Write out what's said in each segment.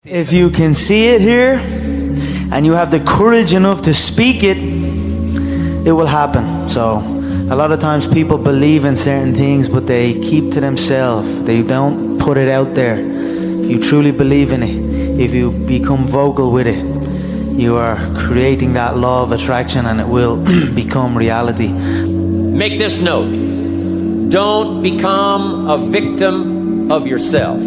If you can see it here and you have the courage enough to speak it, it will happen. So a lot of times people believe in certain things, but they keep to themselves. They don't put it out there. If you truly believe in it, if you become vocal with it, you are creating that law of attraction and it will become reality. Make this note. Don't become a victim of yourself.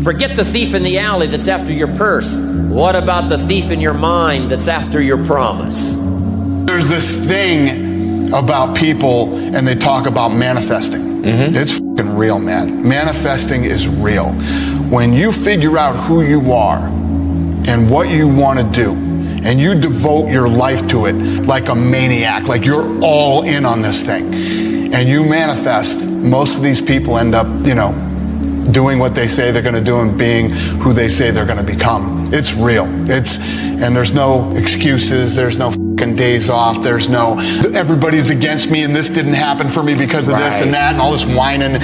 Forget the thief in the alley that's after your purse. What about the thief in your mind that's after your promise? There's this thing about people and they talk about manifesting. It's fucking real, man. Manifesting is real. When you figure out who you are and what you want to do, and you devote your life to it like a maniac, like you're all in on this thing, and you manifest, most of these people end up, doing what they say they're going to do and being who they say they're going to become. It's real. And there's no excuses. There's no fucking days off. There's no, everybody's against me and this didn't happen for me because of this and that and all this whining.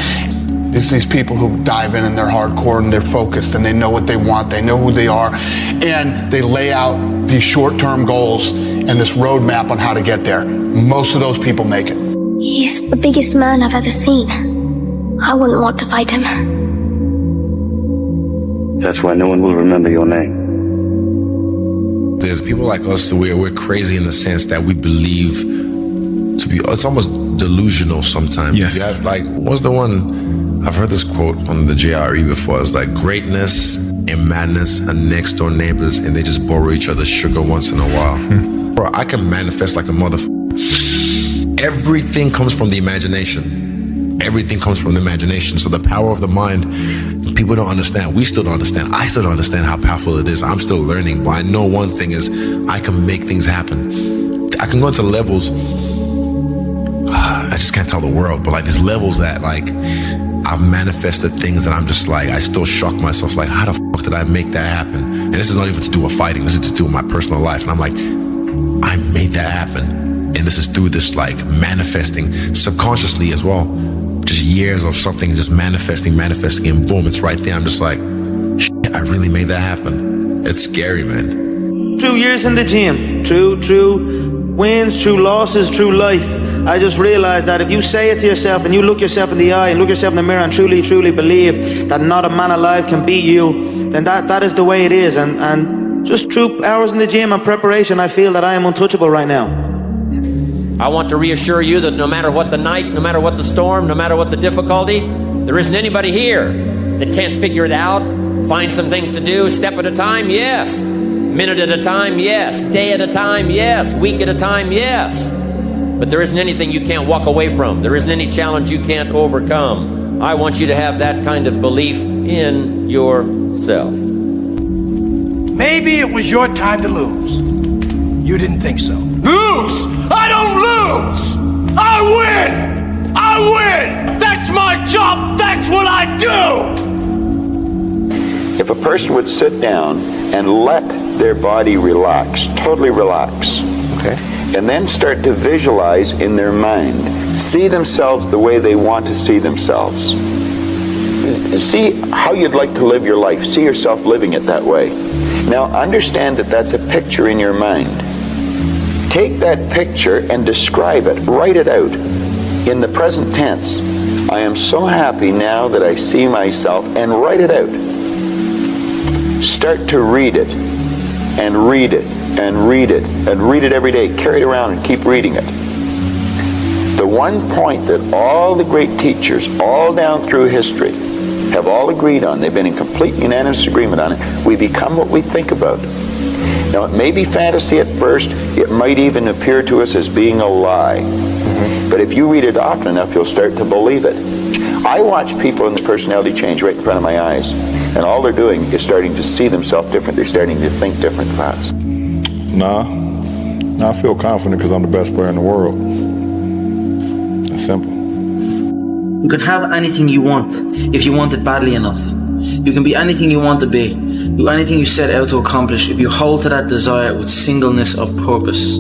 There's these people who dive in and they're hardcore and they're focused and they know what they want. They know who they are. And they lay out these short-term goals and this roadmap on how to get there. Most of those people make it. He's the biggest man I've ever seen. I wouldn't want to fight him. That's why no one will remember your name. There's people like us, we're crazy in the sense that we believe to be, it's almost delusional sometimes. Yes. You have, what's the one, I've heard this quote on the JRE before, it's like greatness and madness are next door neighbors and they just borrow each other's sugar once in a while. Bro, I can manifest like a motherfucker. Everything comes from the imagination. Everything comes from the imagination. So the power of the mind, people don't understand. We still don't understand. I still don't understand how powerful it is. I'm still learning. But I know one thing is I can make things happen. I can go into levels, I just can't tell the world, but these levels that I've manifested things that I'm just I still shock myself, how the fuck did I make that happen? And this is not even to do with fighting. This is to do with my personal life. And I'm I made that happen. And this is through this manifesting subconsciously as well. Just years of something just manifesting, and boom, it's right there. I'm just shit, I really made that happen. It's scary, man. True years in the gym, true wins, true losses, true life. I just realized that if you say it to yourself and you look yourself in the eye and look yourself in the mirror and truly believe that not a man alive can beat you, then that is the way it is. And just true hours in the gym and preparation, I feel that I am untouchable right now. I want to reassure you that no matter what the night, no matter what the storm, no matter what the difficulty, there isn't anybody here that can't figure it out, find some things to do, step at a time, yes. Minute at a time, yes. Day at a time, yes. Week at a time, yes. But there isn't anything you can't walk away from. There isn't any challenge you can't overcome. I want you to have that kind of belief in yourself. Maybe it was your time to lose. You didn't think so. Lose! I don't lose! I win! I win! That's my job! That's what I do! If a person would sit down and let their body relax, totally relax, okay, and then start to visualize in their mind, see themselves the way they want to see themselves. See how you'd like to live your life. See yourself living it that way. Now understand that that's a picture in your mind. Take that picture and describe it. Write it out in the present tense. I am so happy now that I see myself, and write it out. Start to read it and read it and read it and read it every day. Carry it around and keep reading it. The one point that all the great teachers all down through history have all agreed on, they've been in complete unanimous agreement on it, we become what we think about. Now, it may be fantasy at first. It might even appear to us as being a lie. But if you read it often enough, you'll start to believe it. I watch people in this personality change right in front of my eyes, and all they're doing is starting to see themselves different. They're starting to think different thoughts. Nah, I feel confident because I'm the best player in the world. It's simple. You can have anything you want if you want it badly enough. You can be anything you want to be. Do anything you set out to accomplish if you hold to that desire with singleness of purpose.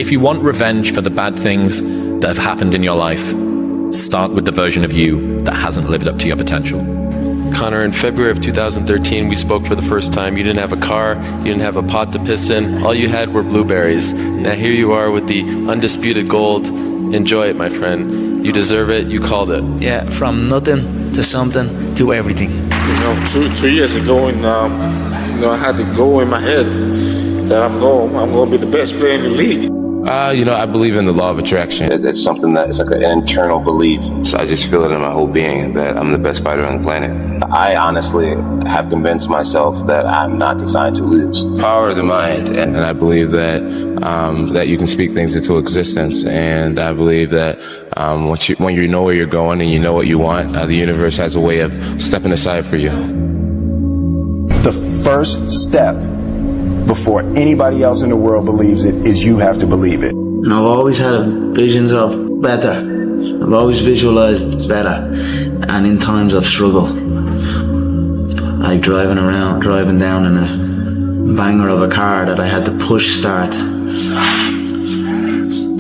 If you want revenge for the bad things that have happened in your life, start with the version of you that hasn't lived up to your potential. Conor, in February of 2013, we spoke for the first time. You didn't have a car, you didn't have a pot to piss in. All you had were blueberries. Now here you are with the undisputed gold. Enjoy it, my friend. You deserve it. You called it. Yeah, from nothing to something to everything. You know, two years ago, and I had to go in my head that I'm going to be the best player in the league. I believe in the law of attraction. It's something that's like an internal belief. So I just feel it in my whole being that I'm the best fighter on the planet. I honestly have convinced myself that I'm not designed to lose. Power of the mind. And I believe that that you can speak things into existence. And I believe that when you know where you're going and you know what you want, the universe has a way of stepping aside for you. The first step before anybody else in the world believes it is you have to believe it. And I've always had visions of better. I've always visualized better. And in times of struggle, like driving down in a banger of a car that I had to push start,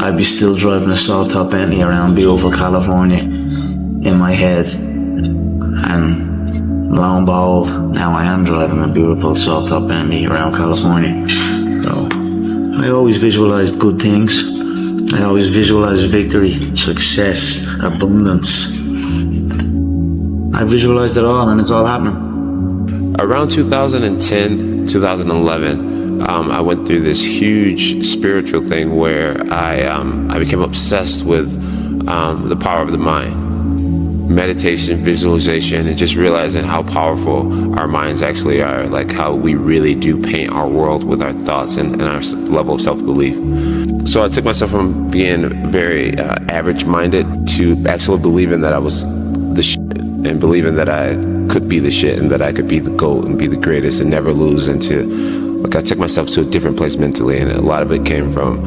I'd be still driving a soft top Bentley around beautiful California in my head. And lo and behold, now I am driving a beautiful soft top Bentley around California. So I always visualized good things. I always visualized victory, success, abundance. I visualized it all, and it's all happening. Around 2010, 2011, I went through this huge spiritual thing where I became obsessed with the power of the mind. Meditation, visualization, and just realizing how powerful our minds actually are, like how we really do paint our world with our thoughts and our level of self-belief. So I took myself from being very average-minded to actually believing that I was the shit, and believing that I could be the shit and that I could be the GOAT and be the greatest and never lose. And I took myself to a different place mentally, and a lot of it came from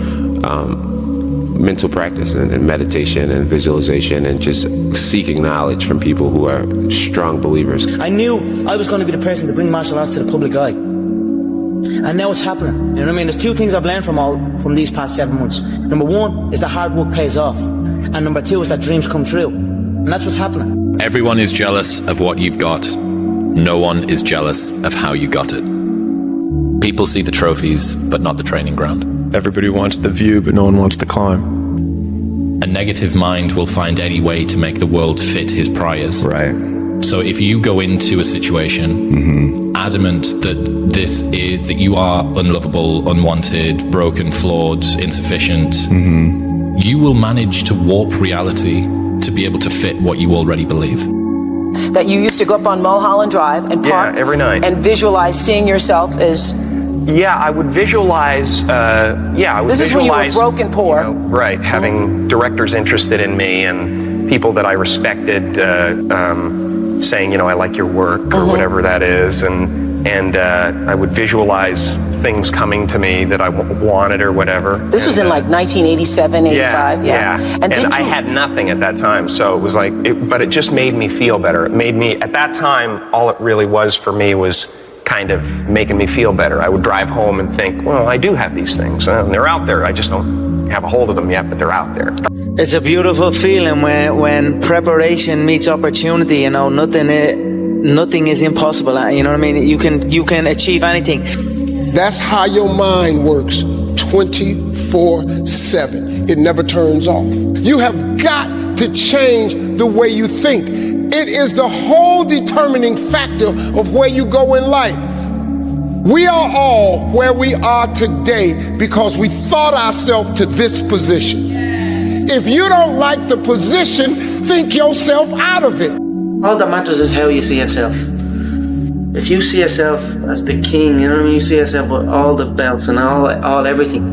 mental practice and meditation and visualization and just seeking knowledge from people who are strong believers. I knew I was going to be the person to bring martial arts to the public eye. And now it's happening. You know what I mean? There's two things I've learned from these past 7 months. Number one is that hard work pays off. And number two is that dreams come true. And that's what's happening. Everyone is jealous of what you've got. No one is jealous of how you got it. People see the trophies, but not the training ground. Everybody wants the view, but no one wants the climb. A negative mind will find any way to make the world fit his priors. Right. So if you go into a situation adamant that you are unlovable, unwanted, broken, flawed, insufficient, you will manage to warp reality to be able to fit what you already believe. That you used to go up on Mulholland Drive and park every night and visualize seeing yourself as... Yeah, I would visualize, This is when you were broken poor. Right, having directors interested in me and people that I respected saying, I like your work or whatever that is. And I would visualize things coming to me that I wanted or whatever. This was in like 1987, 85, yeah. And I had nothing at that time, so it was like, but it just made me feel better. It made me, at that time, all it really was for me was kind of making me feel better. I would drive home and think, well, I do have these things, and they're out there. I just don't have a hold of them yet, but they're out there. It's a beautiful feeling when preparation meets opportunity. Nothing is impossible. You know what I mean? You can achieve anything. That's how your mind works 24/7. It never turns off. You have got to change the way you think. It is the whole determining factor of where you go in life. We are all where we are today because we thought ourselves to this position. If you don't like the position, think yourself out of it. All that matters is how you see yourself. If you see yourself as the king, you know what I mean? You see yourself with all the belts and all everything.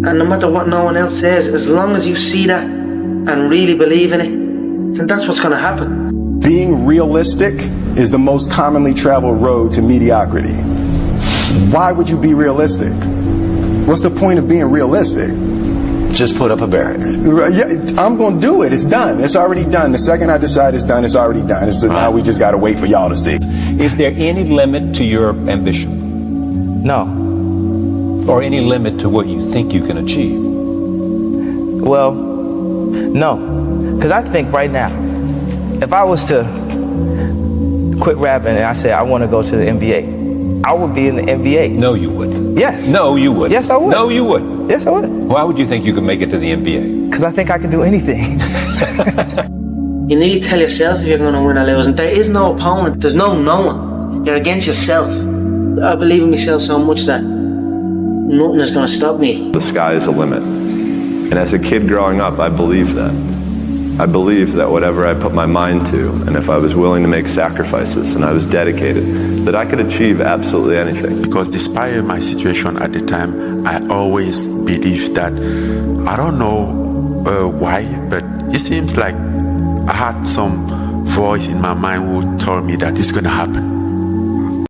And no matter what no one else says, as long as you see that and really believe in it, then that's what's going to happen. Being realistic is the most commonly traveled road to mediocrity. Why would you be realistic? What's the point of being realistic? Just put up a barrier. Yeah, I'm going to do it. It's done. It's already done. The second I decide it's done, it's already done. Now we just got to wait for y'all to see. Is there any limit to your ambition? No. Or any limit to what you think you can achieve? Well, no. Because I think right now, if I was to quit rapping and I said, I want to go to the NBA, I would be in the NBA. No, you wouldn't. Yes. No, you wouldn't. Yes, I would. No, you wouldn't. Yes, I would. Why would you think you could make it to the NBA? Because I think I can do anything. You need to tell yourself if you're going to win or lose. And there is no opponent. There's no knowing. You're against yourself. I believe in myself so much that nothing is going to stop me. The sky is the limit. And as a kid growing up, I believed that. I believed that whatever I put my mind to, and if I was willing to make sacrifices and I was dedicated, that I could achieve absolutely anything. Because despite my situation at the time, I always believed that, I don't know why, but it seems like I had some voice in my mind who told me that it's going to happen.